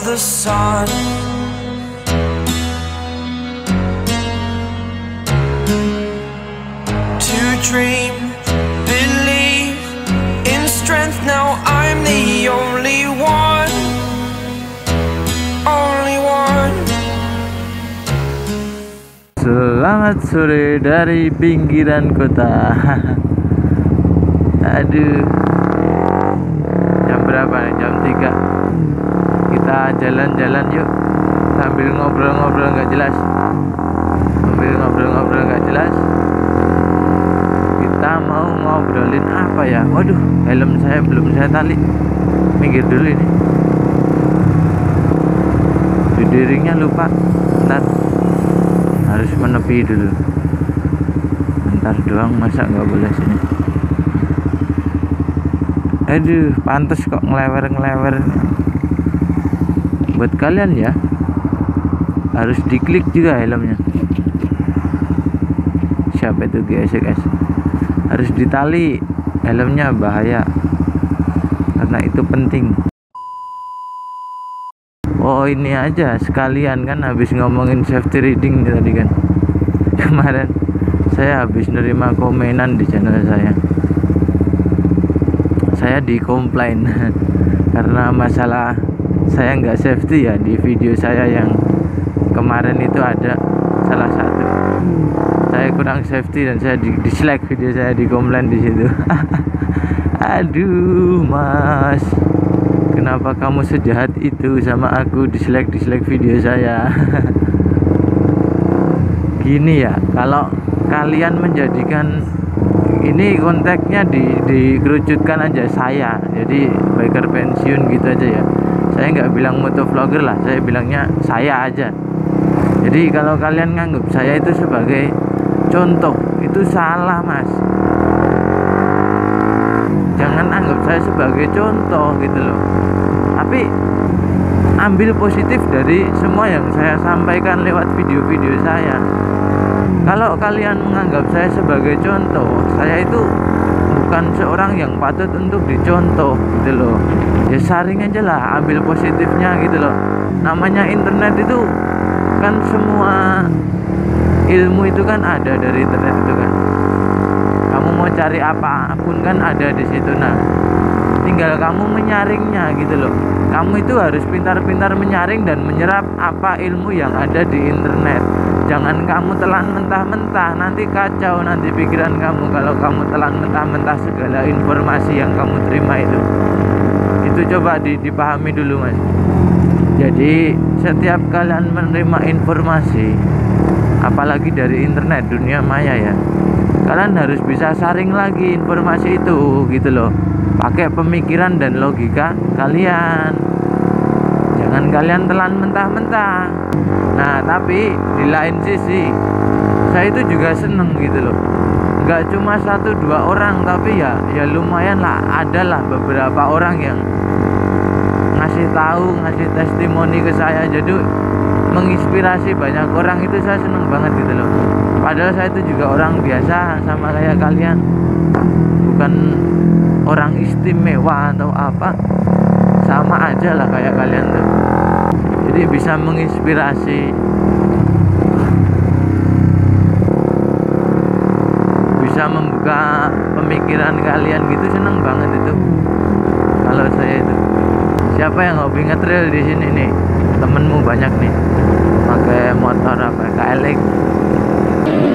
the sun. To dream, believe in strength. Now I'm the only one, only one. Selamat sore dari pinggiran kota. Aduh, jam berapa nih? Jam 3. Kita jalan-jalan yuk, sambil ngobrol-ngobrol nggak jelas. Kita mau ngobrolin apa ya? Waduh, helm saya belum saya tali. Minggir dulu ini. Diringnya lupa. Bentar, harus menepi dulu. Bentar doang, masa nggak boleh sini. Aduh, pantes kok ngelewer-ngelewer. Buat kalian ya, harus diklik juga helmnya. Siapa itu guys? Harus ditali helmnya, bahaya. Karena itu penting. Oh, ini aja sekalian kan habis ngomongin safety reading tadi kan. Kemarin saya habis nerima komenan di channel saya. Saya dikomplain karena masalah saya nggak safety ya. Di video saya yang kemarin itu ada salah satu saya kurang safety dan saya dislike video saya, dikomplain di situ. Aduh mas, kenapa kamu sejahat itu sama aku, dislike video saya. Gini ya, kalau kalian menjadikan ini konteksnya dikerucutkan aja saya, jadi biker pensiun gitu aja ya. Saya nggak bilang motovlogger lah, saya bilangnya saya aja. Jadi kalau kalian nganggap saya itu sebagai contoh, itu salah mas. Jangan anggap saya sebagai contoh gitu loh. Tapi ambil positif dari semua yang saya sampaikan lewat video-video saya. Kalau kalian menganggap saya sebagai contoh, saya itu bukan seorang yang patut untuk dicontoh gitu loh. Ya sharing aja lah, ambil positifnya gitu loh. Namanya internet itu kan, semua ilmu itu kan ada dari internet itu kan. Kamu mau cari apapun kan ada di situ. Nah, tinggal kamu menyaringnya gitu loh. Kamu itu harus pintar-pintar menyaring dan menyerap apa ilmu yang ada di internet. Jangan kamu telan mentah-mentah, nanti kacau nanti pikiran kamu kalau kamu telan mentah-mentah segala informasi yang kamu terima itu. Itu coba dipahami dulu mas. Jadi setiap kalian menerima informasi, apalagi dari internet, dunia maya ya, kalian harus bisa saring lagi informasi itu gitu loh, pakai pemikiran dan logika kalian. Jangan kalian telan mentah-mentah. Nah tapi di lain sisi, saya itu juga seneng gitu loh. Nggak cuma 1-2 orang, tapi ya lumayan lah, adalah beberapa orang yang ngasih tahu, ngasih testimoni ke saya. Jadi menginspirasi banyak orang, itu saya seneng banget gitu loh. Padahal saya itu juga orang biasa sama kayak kalian, bukan orang istimewa atau apa, sama aja lah kayak kalian tuh. Jadi bisa menginspirasi, bisa membuka pemikiran kalian gitu, seneng banget itu. Kalau saya itu, siapa yang hobi ngetrail di sini nih? Temenmu banyak nih, pakai motor apa KLX.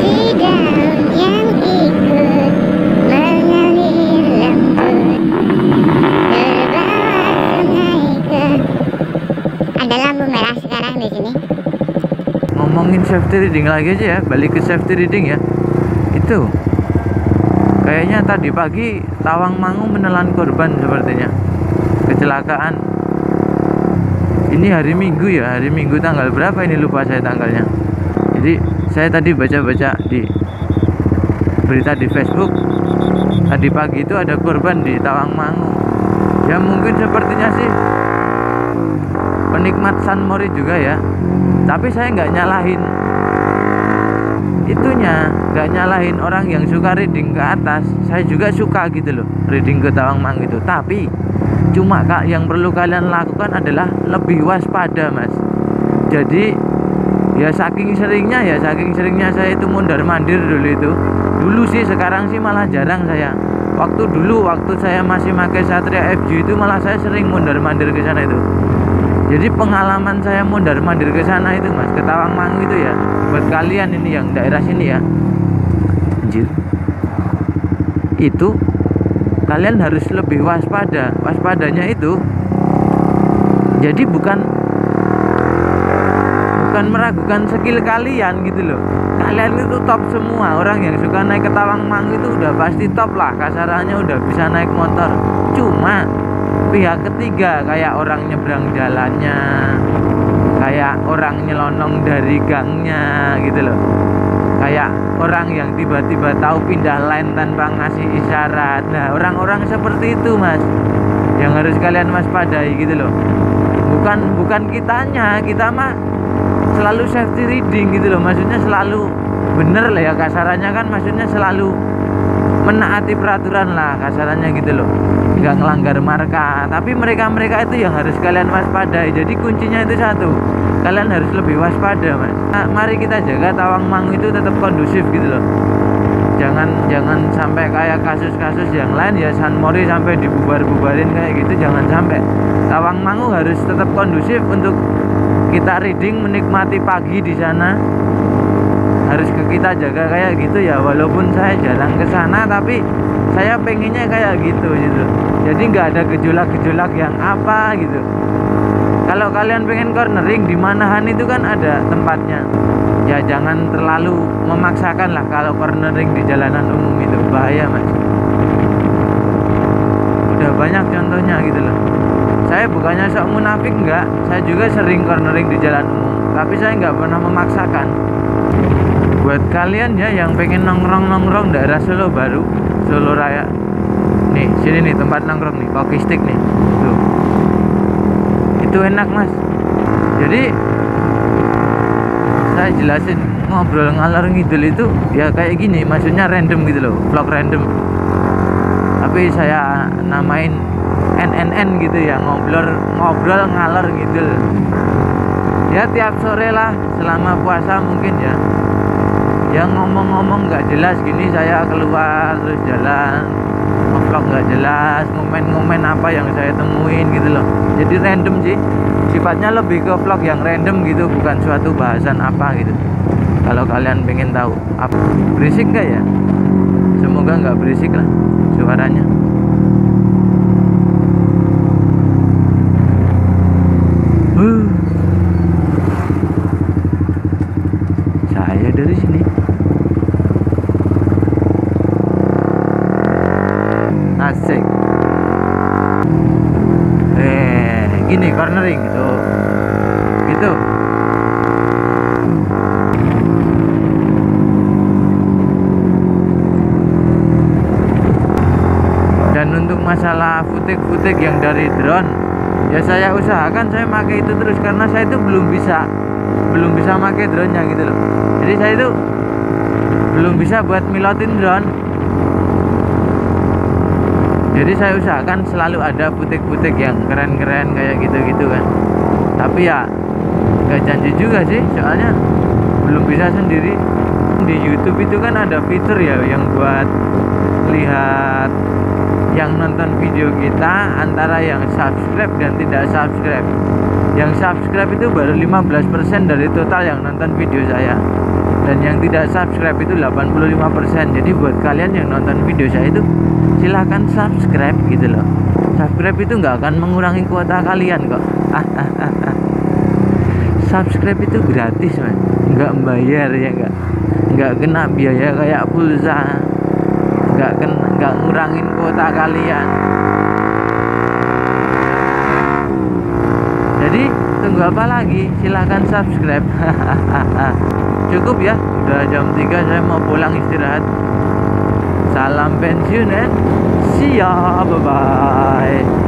Tidak yang ikut mengalir lembut terbawa sungai ke. Ada lampu merah sekarang di sini. Ngomongin safety reading lagi aja ya, balik ke safety reading ya. Itu kayaknya tadi pagi Tawangmangu menelan korban sepertinya, kecelakaan. Ini hari Minggu ya, hari Minggu tanggal berapa ini lupa saya tanggalnya. Jadi saya tadi baca-baca di berita di Facebook, tadi pagi itu ada korban di Tawangmangu. Ya mungkin sepertinya sih penikmat San Mori juga ya. Tapi saya nggak nyalahin itunya, nggak nyalahin orang yang suka reading ke atas. Saya juga suka gitu loh, reading ke Tawangmangu itu. Tapi Cuma Kak, yang perlu kalian lakukan adalah lebih waspada Mas. Jadi ya saking seringnya saya itu mondar mandir dulu sih, sekarang sih malah jarang saya. Waktu saya masih pakai Satria FJ itu malah saya sering mondar mandir ke sana itu. Jadi pengalaman saya mondar mandir ke sana itu Mas, ke Tawangmangu itu ya, buat kalian ini yang daerah sini ya, anjir, itu kalian harus lebih waspada. Waspadanya itu jadi bukan meragukan skill kalian gitu loh. Kalian itu top semua. Orang yang suka naik ke Tawangmangu itu udah pasti top lah, kasarannya udah bisa naik motor. Cuma pihak ketiga kayak orang nyebrang jalannya, kayak orang nyelonong dari gangnya gitu loh, kayak orang yang tiba-tiba tahu pindah line tanpa ngasih isyarat. Nah, orang-orang seperti itu Mas yang harus kalian waspadai gitu loh. Bukan kitanya, kita mah selalu safety reading gitu loh, maksudnya selalu bener lah ya, kasarannya kan maksudnya selalu menaati peraturan lah kasarannya gitu loh, nggak ngelanggar marka. Tapi mereka itu yang harus kalian waspadai. Jadi kuncinya itu satu, kalian harus lebih waspada Mas. Nah, mari kita jaga Tawangmangu itu tetap kondusif gitu loh. Jangan sampai kayak kasus-kasus yang lain ya, San Mori sampai dibubar-bubarin kayak gitu, jangan sampai. Tawangmangu harus tetap kondusif untuk kita reading, menikmati pagi di sana. Harus kita jaga kayak gitu ya, walaupun saya jarang ke sana tapi saya pengennya kayak gitu. Jadi nggak ada gejolak-gejolak yang apa gitu. Kalau kalian pengen cornering di Manahan itu kan ada tempatnya. Ya jangan terlalu memaksakan lah kalau cornering di jalanan umum, itu bahaya Mas. Udah banyak contohnya gitu loh. Saya bukannya sok munafik, enggak, saya juga sering cornering di jalan umum, tapi saya nggak pernah memaksakan. Buat kalian ya yang pengen nongkrong daerah Solo Baru, Solo Raya, nih sini nih tempat nongkrong nih, Koki Stick nih, tuh. Itu enak Mas. Jadi saya jelasin, ngobrol ngalor ngidul itu ya kayak gini, maksudnya random gitu loh, vlog random. Tapi saya namain NNN gitu ya, ngobrol ngalor ngidul. Ya tiap sore lah selama puasa mungkin ya. Ya ngomong-ngomong nggak jelas gini, saya keluar terus jalan, vlog nggak jelas, ngomen apa yang saya temuin gitu loh. Jadi random sih, sifatnya lebih ke vlog yang random gitu, bukan suatu bahasan apa gitu. Kalau kalian pengen tahu apa, berisik nggak ya? Semoga nggak berisik lah suaranya. Saya dari sini asik. Gini cornering tuh gitu. Dan untuk masalah footage yang dari drone ya, saya usahakan saya pakai itu terus, karena saya itu belum bisa pakai drone-nya gitu loh. Jadi saya itu belum bisa buat milotin drone. Jadi saya usahakan selalu ada footage yang keren-keren kayak gitu-gitu kan. Tapi ya gak janji juga sih, soalnya belum bisa sendiri. Di YouTube itu kan ada fitur ya yang buat lihat yang nonton video kita antara yang subscribe dan tidak subscribe. Yang subscribe itu baru 15% dari total yang nonton video saya, dan yang tidak subscribe itu 85%. Jadi buat kalian yang nonton video saya itu silahkan subscribe gitu loh. Subscribe itu nggak akan mengurangi kuota kalian kok. Subscribe itu gratis man, nggak bayar ya, nggak kena biaya kayak pulsa, nggak ngurangin kuota kalian. Jadi tunggu apa lagi, silahkan subscribe. Cukup ya, udah jam 3, saya mau pulang istirahat. Salam pensiun ya. See ya, bye bye.